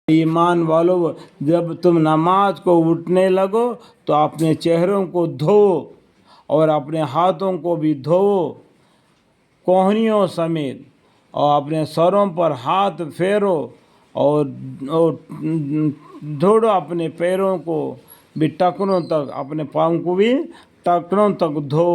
ایمان والو، جب تم نماز کو اٹھنے لگو تو اپنے چہروں کو دھو اور اپنے ہاتھوں کو بھی دھو کوہنیوں سمیت، اور اپنے سروں پر ہاتھ پھیرو اور دھوڑو اپنے پیروں کو بھی ٹکنوں تک، اپنے پاؤں کو بھی ٹکنوں تک دھو،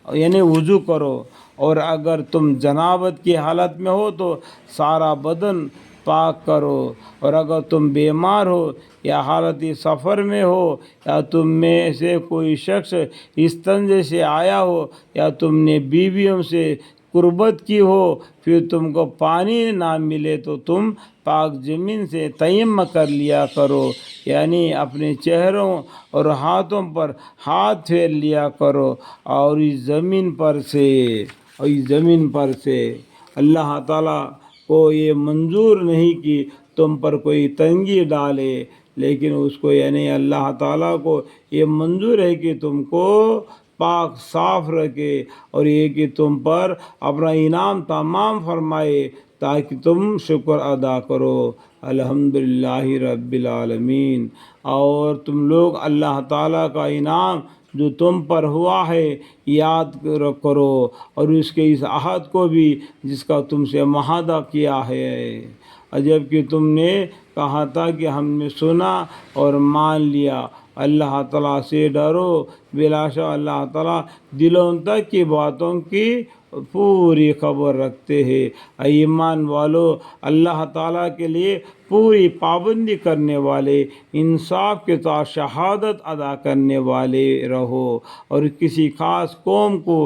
یعنی وضو کرو۔ اور اگر تم جنابت کی حالت میں ہو تو سارا بدن پاک کرو، اور اگر تم بیمار ہو یا حالت سفر میں ہو، یا تم میں سے کوئی شخص استنجے سے آیا ہو، یا تم نے بیویوں سے قربت کی ہو، پھر تم کو پانی نہ ملے تو تم پاک زمین سے تیمم کر لیا کرو، یعنی اپنے چہروں اور ہاتھوں پر ہاتھ پھیر لیا کرو، اور اس زمین پر سے اللہ تعالیٰ کو یہ منظور نہیں کہ تم پر کوئی تنگی ڈالے، لیکن اس کو یعنی اللہ تعالیٰ کو یہ منظور ہے کہ تم کو پاک صاف رکھے، اور یہ کہ تم پر اپنا انعام تمام فرمائے تاکہ تم شکر ادا کرو۔ الحمدللہ رب العالمین۔ اور تم لوگ اللہ تعالیٰ کا انعام جو تم پر ہوا ہے یاد کرو، اور اس کے اس عہد کو بھی جس کا تم سے معاہدہ کیا ہے، جب کہ تم نے کہا تھا کہ ہم نے سنا اور مان لیا۔ اللہ تعالیٰ سے ڈرو، بلا شک اللہ تعالیٰ دلوں تک کی باتوں کی پوری خبر رکھتے ہیں۔ ایمان والو، اللہ تعالیٰ کے لیے پوری پابندی کرنے والے، انصاف کے ساتھ شہادت ادا کرنے والے رہو، اور کسی خاص قوم کو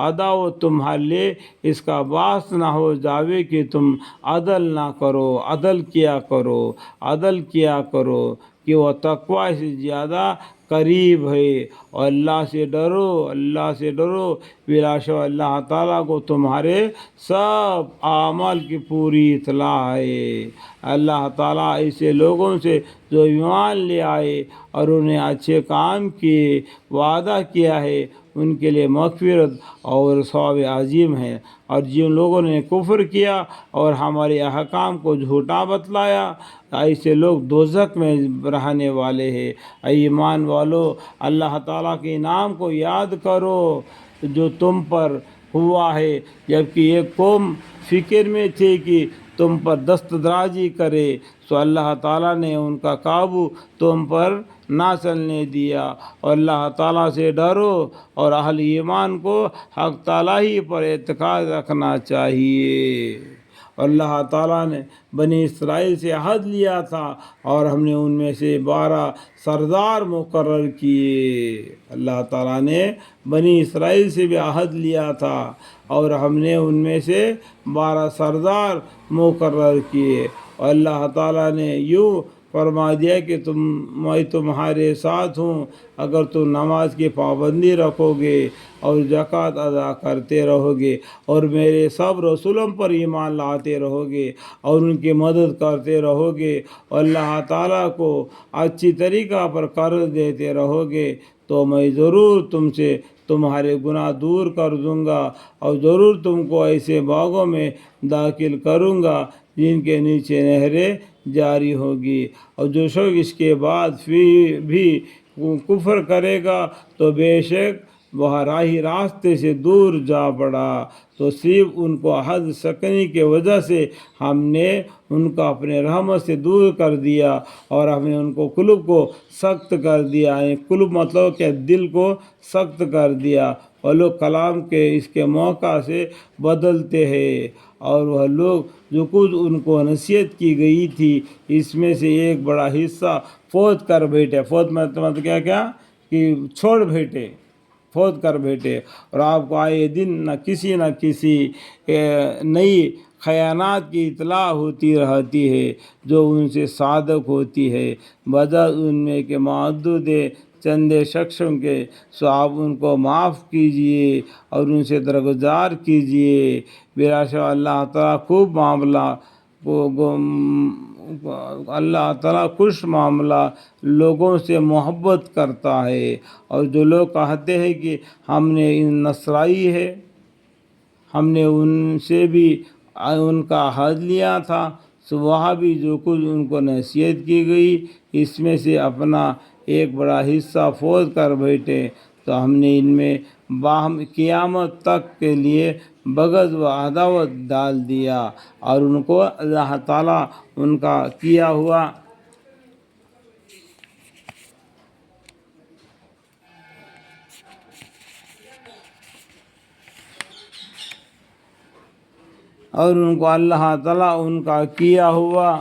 عداوت تمہارے لیے اس کا باعث نہ ہو جاوے کہ تم عدل نہ کرو، عدل کیا کرو کہ وہ تقوی سے زیادہ قریب ہے۔ اور اللہ سے ڈرو، بلا شک اللہ تعالیٰ کو تمہارے سب اعمال کی پوری اطلاع ہے۔ اللہ تعالیٰ ایسے لوگوں سے جو ایمان لے آئے اور انہیں اچھے کام کیے وعدہ کیا ہے، ان کے لیے مغفرت اور ثواب عظیم ہے، اور جن لوگوں نے کفر کیا اور ہمارے احکام کو جھوٹا بتلایا، ایسے لوگ دوزخ میں رہنے والے ہیں۔ ایمان والو، اللہ تعالیٰ کے انعام کو یاد کرو جو تم پر ہوا ہے، جبکہ ایک قوم فکر میں تھی کہ تم پر دست درازی کرے، تو اللہ تعالیٰ نے ان کا قابو تم پر نہ چلنے دیا۔ اور اللہ تعالیٰ سے ڈرو، اور اہل ایمان کو حق تعالیٰ ہی پر اعتقاد رکھنا چاہیے۔ اللہ تعالیٰ نے بنی اسرائیل سے عہد لیا تھا، اور ہم نے ان میں سے 12 سردار مقرر کیے۔ اللہ تعالیٰ نے بنی اسرائیل سے بھی عہد لیا تھا، اور ہم نے ان میں سے 12 سردار مقرر کیے، اور اللہ تعالیٰ نے یوں فرما دیا کہ میں تمہارے ساتھ ہوں، اگر تم نماز کی پابندی رکھو گے اور زکوٰۃ ادا کرتے رہو گے، اور میرے سب رسولوں پر ایمان لاتے رہو گے، اور ان کی مدد کرتے رہو گے، اور اللہ تعالیٰ کو اچھی طریقہ پر قرض دیتے رہو گے، تو میں ضرور تم سے تمہارے گناہ دور کر دوں گا، اور ضرور تم کو ایسے باغوں میں داخل کروں گا جن کے نیچے نہریں جاری ہوگی۔ اور جو شخص اس کے بعد بھی کفر کرے گا تو بے شک وہ راہی راستے سے دور جا پڑا، تو صرف ان کو حد سکنی کی وجہ سے ہم نے ان کو اپنے رحمت سے دور کر دیا، اور ہم نے ان کو قلوب کو سخت کر دیا، یعنی قلوب مطلب کہ دل کو سخت کر دیا، اور لوگ کلام کے اس کے موقع سے بدلتے ہیں، اور وہ لوگ جو کچھ ان کو نصیحت کی گئی تھی اس میں سے ایک بڑا حصہ فوت کر بیٹھے۔ فوت مطلب کیا کہ فوت کر بیٹھے، اور آپ کو آئے دن نہ کسی نئی خیانات کی اطلاع ہوتی رہتی ہے جو ان سے صادق ہوتی ہے، بجائے ان میں کہ معدود چند شخصوں کے، سو آپ ان کو معاف کیجئے اور ان سے درگزار کیجئے۔ بلا شک اللہ تعالیٰ خوش معاملہ لوگوں سے محبت کرتا ہے، اور جو لوگ کہتے ہیں کہ ہم نے نصرائی ہے، ہم نے ان سے بھی ان کا عہد لیا تھا، سو وہاں بھی جو کچھ ان کو نصیحت کی گئی اس میں سے اپنا ایک بڑا حصہ فوت کر بیٹھے، تو ہم نے ان میں باہم قیامت تک کے لیے بغض و عداوت ڈال دیا، اور ان کو اللہ تعالیٰ ان کا کیا ہوا اللہ تعالیٰ ان کا کیا ہوا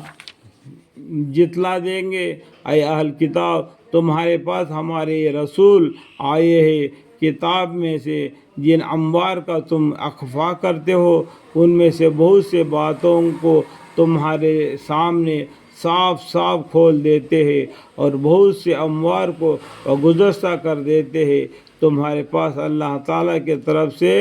جتلا دیں گے۔ اے اہل کتاب، تمہارے پاس ہمارے رسول آئے ہیں، کتاب میں سے جن اموار کا تم اخفا کرتے ہو ان میں سے بہت سے باتوں کو تمہارے سامنے صاف صاف کھول دیتے ہیں، اور بہت سے اموار کو گزشتہ کر دیتے ہیں۔ تمہارے پاس اللہ تعالیٰ کی طرف سے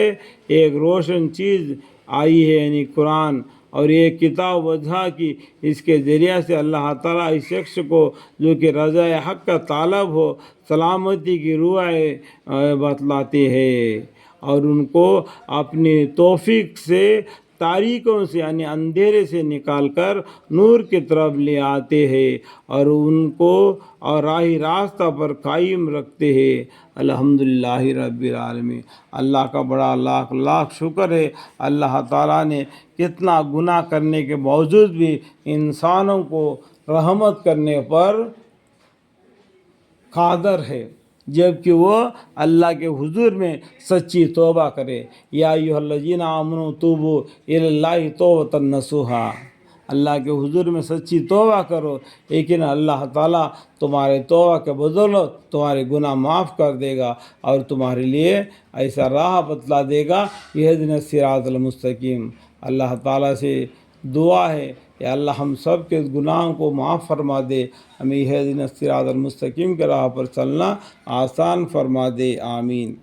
ایک روشن چیز آئی ہے، یعنی قرآن، اور یہ کتاب وضح کی، اس کے ذریعہ سے اللہ تعالیٰ اس شخص کو جو کہ رضا حق کا طالب ہو سلامتی کی روح بتلاتے ہیں، اور ان کو اپنی توفیق سے تاریکوں سے یعنی اندھیرے سے نکال کر نور کی طرف لے آتے ہیں، اور ان کو اور راہ راستہ پر قائم رکھتے ہیں۔ الحمدللہ رب العالمین۔ اللہ کا بڑا لاکھ لاکھ شکر ہے، اللہ تعالیٰ نے کتنا گناہ کرنے کے باوجود بھی انسانوں کو رحمت کرنے پر قادر ہے، جبکہ وہ اللہ کے حضور میں سچی توبہ کرے۔ یا ایھا الذین آمنوا توبوا الی اللہ توبۃ نصوحا، اللہ کے حضور میں سچی توبہ کرو، لیکن اللہ تعالیٰ تمہارے توبہ کے بدولت تمہارے گناہ معاف کر دے گا، اور تمہارے لیے ایسا راہ بتلا دے گا، اہدنا الصراط المستقیم۔ اللہ تعالیٰ سے دعا ہے کہ اللہ ہم سب کے گناہوں کو معاف فرما دے، ہمیں اہدنا الصراط المستقیم کے راہ پر چلنا آسان فرما دے، آمین۔